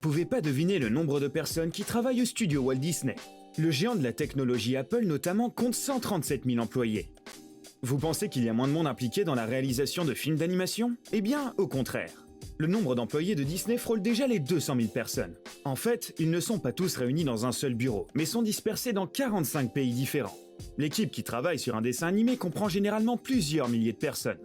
Pouvez pas deviner le nombre de personnes qui travaillent au studio Walt Disney. Le géant de la technologie Apple notamment compte 137 000 employés. Vous pensez qu'il y a moins de monde impliqué dans la réalisation de films d'animation? Eh bien, au contraire. Le nombre d'employés de Disney frôle déjà les 200 000 personnes. En fait, ils ne sont pas tous réunis dans un seul bureau, mais sont dispersés dans 45 pays différents. L'équipe qui travaille sur un dessin animé comprend généralement plusieurs milliers de personnes.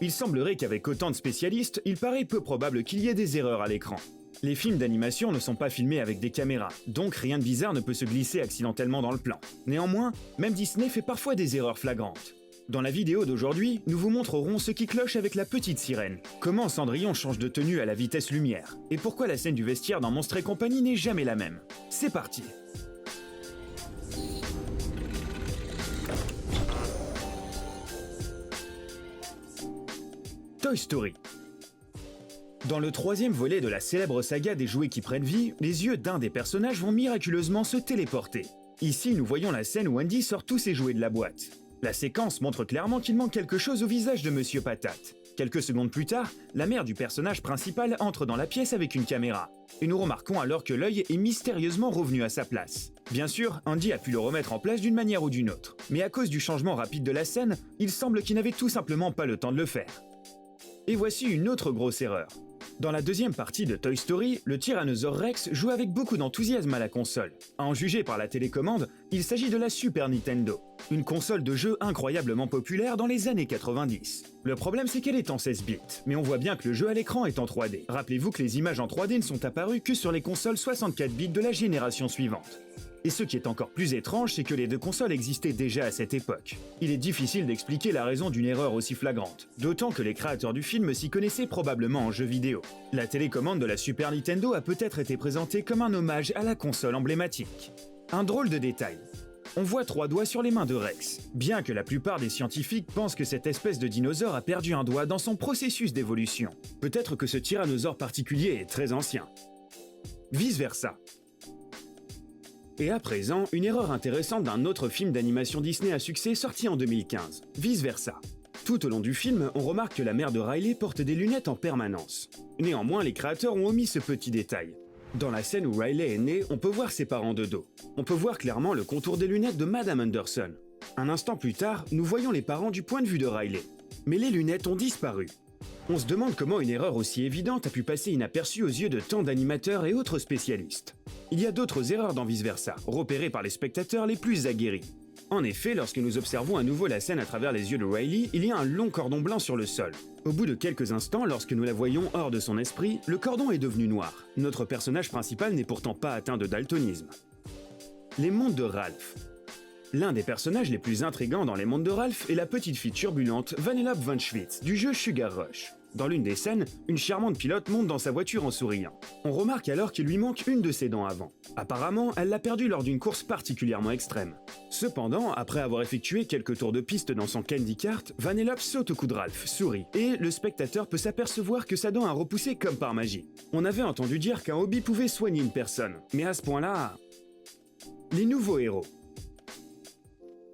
Il semblerait qu'avec autant de spécialistes, il paraît peu probable qu'il y ait des erreurs à l'écran. Les films d'animation ne sont pas filmés avec des caméras, donc rien de bizarre ne peut se glisser accidentellement dans le plan. Néanmoins, même Disney fait parfois des erreurs flagrantes. Dans la vidéo d'aujourd'hui, nous vous montrerons ce qui cloche avec la petite sirène, comment Cendrillon change de tenue à la vitesse lumière, et pourquoi la scène du vestiaire dans Monstres et compagnie n'est jamais la même. C'est parti! Toy Story. Dans le troisième volet de la célèbre saga des jouets qui prennent vie, les yeux d'un des personnages vont miraculeusement se téléporter. Ici, nous voyons la scène où Andy sort tous ses jouets de la boîte. La séquence montre clairement qu'il manque quelque chose au visage de Monsieur Patate. Quelques secondes plus tard, la mère du personnage principal entre dans la pièce avec une caméra. Et nous remarquons alors que l'œil est mystérieusement revenu à sa place. Bien sûr, Andy a pu le remettre en place d'une manière ou d'une autre. Mais à cause du changement rapide de la scène, il semble qu'il n'avait tout simplement pas le temps de le faire. Et voici une autre grosse erreur. Dans la deuxième partie de Toy Story, le Tyrannosaure Rex joue avec beaucoup d'enthousiasme à la console. À en juger par la télécommande, il s'agit de la Super Nintendo, une console de jeu incroyablement populaire dans les années 90. Le problème c'est qu'elle est en 16 bits, mais on voit bien que le jeu à l'écran est en 3D. Rappelez-vous que les images en 3D ne sont apparues que sur les consoles 64 bits de la génération suivante. Et ce qui est encore plus étrange, c'est que les deux consoles existaient déjà à cette époque. Il est difficile d'expliquer la raison d'une erreur aussi flagrante, d'autant que les créateurs du film s'y connaissaient probablement en jeux vidéo. La télécommande de la Super Nintendo a peut-être été présentée comme un hommage à la console emblématique. Un drôle de détail. On voit 3 doigts sur les mains de Rex, bien que la plupart des scientifiques pensent que cette espèce de dinosaure a perdu un doigt dans son processus d'évolution. Peut-être que ce tyrannosaure particulier est très ancien. Vice versa. Et à présent, une erreur intéressante d'un autre film d'animation Disney à succès sorti en 2015, Vice versa. Tout au long du film, on remarque que la mère de Riley porte des lunettes en permanence. Néanmoins, les créateurs ont omis ce petit détail. Dans la scène où Riley est née, on peut voir ses parents de dos. On peut voir clairement le contour des lunettes de Madame Anderson. Un instant plus tard, nous voyons les parents du point de vue de Riley. Mais les lunettes ont disparu. On se demande comment une erreur aussi évidente a pu passer inaperçue aux yeux de tant d'animateurs et autres spécialistes. Il y a d'autres erreurs dans Vice versa, repérées par les spectateurs les plus aguerris. En effet, lorsque nous observons à nouveau la scène à travers les yeux de Riley, il y a un long cordon blanc sur le sol. Au bout de quelques instants, lorsque nous la voyons hors de son esprit, le cordon est devenu noir. Notre personnage principal n'est pourtant pas atteint de daltonisme. Les mondes de Ralph. L'un des personnages les plus intrigants dans les mondes de Ralph est la petite fille turbulente Vanellope von Schweetz du jeu Sugar Rush. Dans l'une des scènes, une charmante pilote monte dans sa voiture en souriant. On remarque alors qu'il lui manque une de ses dents avant. Apparemment, elle l'a perdue lors d'une course particulièrement extrême. Cependant, après avoir effectué quelques tours de piste dans son candy kart, Vanellope saute au cou de Ralph, sourit, et le spectateur peut s'apercevoir que sa dent a repoussé comme par magie. On avait entendu dire qu'un hobby pouvait soigner une personne, mais à ce point-là... Les nouveaux héros.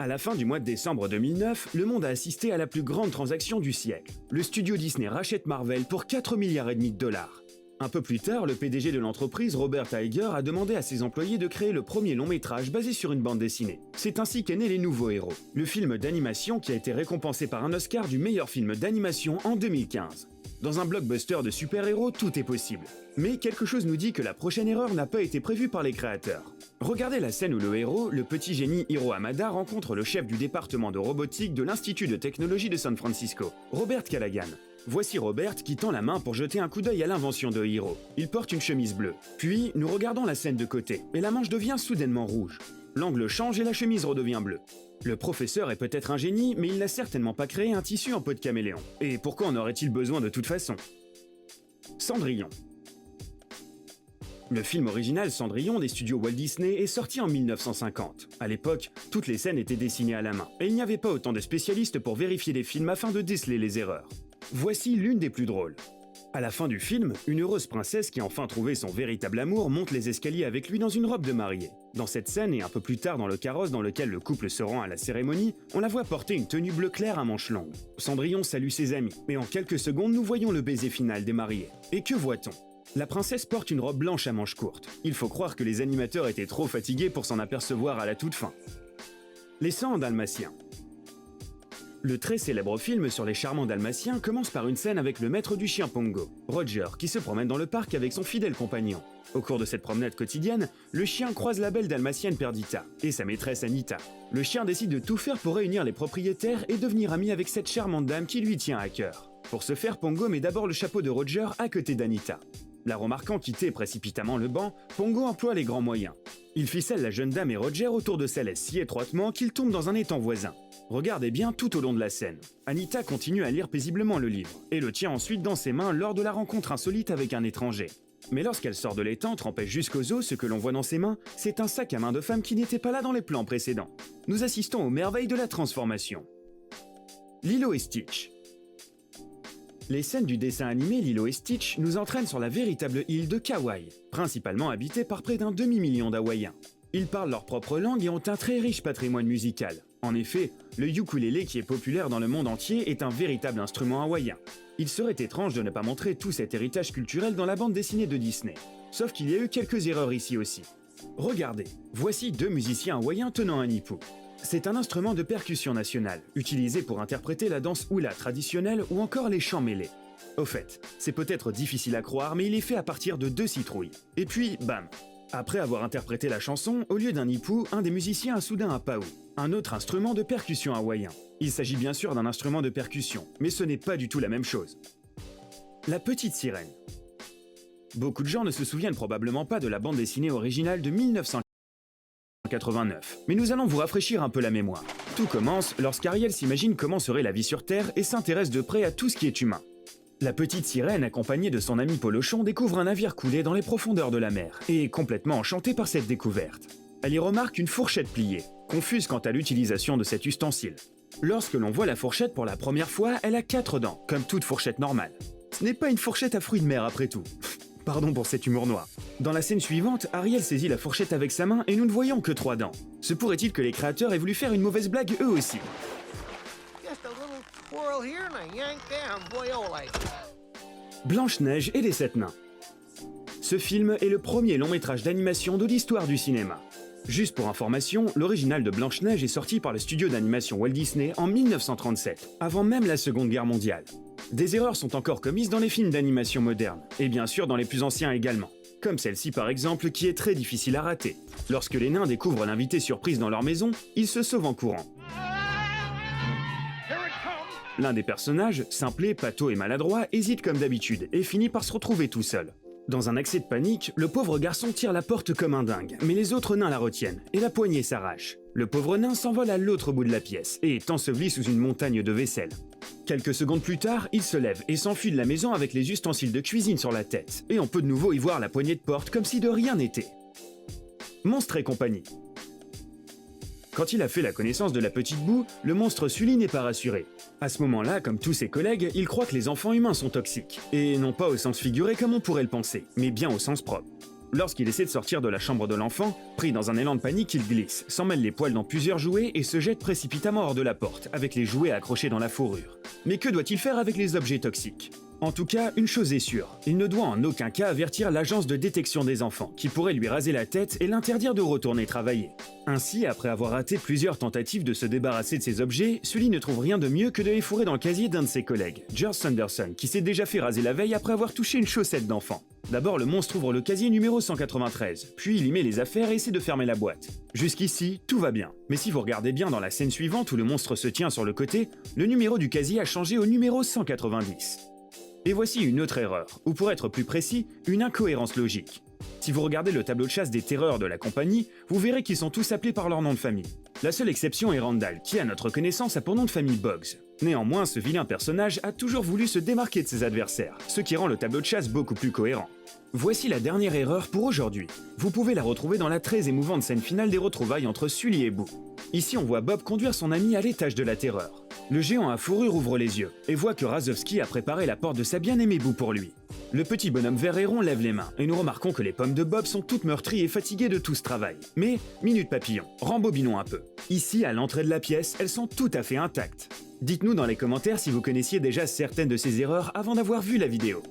À la fin du mois de décembre 2009, le monde a assisté à la plus grande transaction du siècle. Le studio Disney rachète Marvel pour 4,5 milliards de dollars. Un peu plus tard, le PDG de l'entreprise, Robert Iger, a demandé à ses employés de créer le premier long métrage basé sur une bande dessinée. C'est ainsi qu'est né Les Nouveaux Héros, le film d'animation qui a été récompensé par un Oscar du meilleur film d'animation en 2015. Dans un blockbuster de super-héros, tout est possible. Mais quelque chose nous dit que la prochaine erreur n'a pas été prévue par les créateurs. Regardez la scène où le héros, le petit génie Hiro Hamada, rencontre le chef du département de robotique de l'Institut de technologie de San Francisco, Robert Callaghan. Voici Robert qui tend la main pour jeter un coup d'œil à l'invention de Hiro. Il porte une chemise bleue. Puis, nous regardons la scène de côté, et la manche devient soudainement rouge. L'angle change et la chemise redevient bleue. Le professeur est peut-être un génie, mais il n'a certainement pas créé un tissu en peau de caméléon. Et pourquoi en aurait-il besoin de toute façon? Cendrillon. Le film original Cendrillon des studios Walt Disney est sorti en 1950. À l'époque, toutes les scènes étaient dessinées à la main, et il n'y avait pas autant de spécialistes pour vérifier les films afin de déceler les erreurs. Voici l'une des plus drôles. À la fin du film, une heureuse princesse qui a enfin trouvé son véritable amour monte les escaliers avec lui dans une robe de mariée. Dans cette scène et un peu plus tard dans le carrosse dans lequel le couple se rend à la cérémonie, on la voit porter une tenue bleu clair à manches longues. Cendrillon salue ses amis, et en quelques secondes nous voyons le baiser final des mariés. Et que voit-on? La princesse porte une robe blanche à manches courtes. Il faut croire que les animateurs étaient trop fatigués pour s'en apercevoir à la toute fin. Les 100 Dalmatiens. Le très célèbre film sur les charmants Dalmatiens commence par une scène avec le maître du chien Pongo, Roger, qui se promène dans le parc avec son fidèle compagnon. Au cours de cette promenade quotidienne, le chien croise la belle Dalmatienne Perdita et sa maîtresse Anita. Le chien décide de tout faire pour réunir les propriétaires et devenir ami avec cette charmante dame qui lui tient à cœur. Pour ce faire, Pongo met d'abord le chapeau de Roger à côté d'Anita. La remarquant quitter précipitamment le banc, Pongo emploie les grands moyens. Il ficelle la jeune dame et Roger autour de sa laisse si étroitement qu'ils tombent dans un étang voisin. Regardez bien tout au long de la scène. Anita continue à lire paisiblement le livre et le tient ensuite dans ses mains lors de la rencontre insolite avec un étranger. Mais lorsqu'elle sort de l'étang trempée jusqu'aux os, ce que l'on voit dans ses mains, c'est un sac à main de femme qui n'était pas là dans les plans précédents. Nous assistons aux merveilles de la transformation. Lilo et Stitch. Les scènes du dessin animé Lilo et Stitch nous entraînent sur la véritable île de Kauai, principalement habitée par près d'un demi-million d'Hawaïens. Ils parlent leur propre langue et ont un très riche patrimoine musical. En effet, le ukulélé qui est populaire dans le monde entier est un véritable instrument hawaïen. Il serait étrange de ne pas montrer tout cet héritage culturel dans la bande dessinée de Disney. Sauf qu'il y a eu quelques erreurs ici aussi. Regardez, voici deux musiciens hawaïens tenant un nipu. C'est un instrument de percussion nationale, utilisé pour interpréter la danse hula traditionnelle ou encore les chants mêlés. Au fait, c'est peut-être difficile à croire, mais il est fait à partir de 2 citrouilles. Et puis, bam! Après avoir interprété la chanson, au lieu d'un nipu, un des musiciens a soudain un pau, un autre instrument de percussion hawaïen. Il s'agit bien sûr d'un instrument de percussion, mais ce n'est pas du tout la même chose. La petite sirène. Beaucoup de gens ne se souviennent probablement pas de la bande dessinée originale de 1989, mais nous allons vous rafraîchir un peu la mémoire. Tout commence lorsqu'Ariel s'imagine comment serait la vie sur Terre et s'intéresse de près à tout ce qui est humain. La petite sirène, accompagnée de son ami Polochon, découvre un navire coulé dans les profondeurs de la mer et est complètement enchantée par cette découverte. Elle y remarque une fourchette pliée, confuse quant à l'utilisation de cet ustensile. Lorsque l'on voit la fourchette pour la première fois, elle a 4 dents, comme toute fourchette normale. Ce n'est pas une fourchette à fruits de mer après tout. Pardon pour cet humour noir. Dans la scène suivante, Ariel saisit la fourchette avec sa main et nous ne voyons que 3 dents. Se pourrait-il que les créateurs aient voulu faire une mauvaise blague eux aussi? Blanche-Neige et les 7 nains. Ce film est le premier long métrage d'animation de l'histoire du cinéma. Juste pour information, l'original de Blanche-Neige est sorti par le studio d'animation Walt Disney en 1937, avant même la Seconde Guerre mondiale. Des erreurs sont encore commises dans les films d'animation modernes, et bien sûr dans les plus anciens également. Comme celle-ci par exemple, qui est très difficile à rater. Lorsque les nains découvrent l'invité surprise dans leur maison, ils se sauvent en courant. L'un des personnages, simplé, pâteau et maladroit, hésite comme d'habitude et finit par se retrouver tout seul. Dans un accès de panique, le pauvre garçon tire la porte comme un dingue, mais les autres nains la retiennent, et la poignée s'arrache. Le pauvre nain s'envole à l'autre bout de la pièce, et est enseveli sous une montagne de vaisselle. Quelques secondes plus tard, il se lève et s'enfuit de la maison avec les ustensiles de cuisine sur la tête, et on peut de nouveau y voir la poignée de porte comme si de rien n'était. Monstres et compagnie. Quand il a fait la connaissance de la petite boue, le monstre Sully n'est pas rassuré. À ce moment-là, comme tous ses collègues, il croit que les enfants humains sont toxiques. Et non pas au sens figuré comme on pourrait le penser, mais bien au sens propre. Lorsqu'il essaie de sortir de la chambre de l'enfant, pris dans un élan de panique, il glisse, s'emmêle les poils dans plusieurs jouets et se jette précipitamment hors de la porte, avec les jouets accrochés dans la fourrure. Mais que doit-il faire avec les objets toxiques ? En tout cas, une chose est sûre, il ne doit en aucun cas avertir l'agence de détection des enfants, qui pourrait lui raser la tête et l'interdire de retourner travailler. Ainsi, après avoir raté plusieurs tentatives de se débarrasser de ces objets, Sully ne trouve rien de mieux que de les fourrer dans le casier d'un de ses collègues, George Sanderson, qui s'est déjà fait raser la veille après avoir touché une chaussette d'enfant. D'abord, le monstre ouvre le casier numéro 193, puis il y met les affaires et essaie de fermer la boîte. Jusqu'ici, tout va bien. Mais si vous regardez bien dans la scène suivante où le monstre se tient sur le côté, le numéro du casier a changé au numéro 190. Et voici une autre erreur, ou pour être plus précis, une incohérence logique. Si vous regardez le tableau de chasse des terreurs de la compagnie, vous verrez qu'ils sont tous appelés par leur nom de famille. La seule exception est Randall, qui à notre connaissance a pour nom de famille Boggs. Néanmoins, ce vilain personnage a toujours voulu se démarquer de ses adversaires, ce qui rend le tableau de chasse beaucoup plus cohérent. Voici la dernière erreur pour aujourd'hui. Vous pouvez la retrouver dans la très émouvante scène finale des retrouvailles entre Sully et Boo. Ici, on voit Bob conduire son ami à l'étage de la terreur. Le géant à fourrure ouvre les yeux et voit que Razowski a préparé la porte de sa bien-aimée Boo pour lui. Le petit bonhomme vert et rond lève les mains et nous remarquons que les pommes de Bob sont toutes meurtries et fatiguées de tout ce travail. Mais, minute papillon, rembobinons un peu. Ici, à l'entrée de la pièce, elles sont tout à fait intactes. Dites-nous dans les commentaires si vous connaissiez déjà certaines de ces erreurs avant d'avoir vu la vidéo.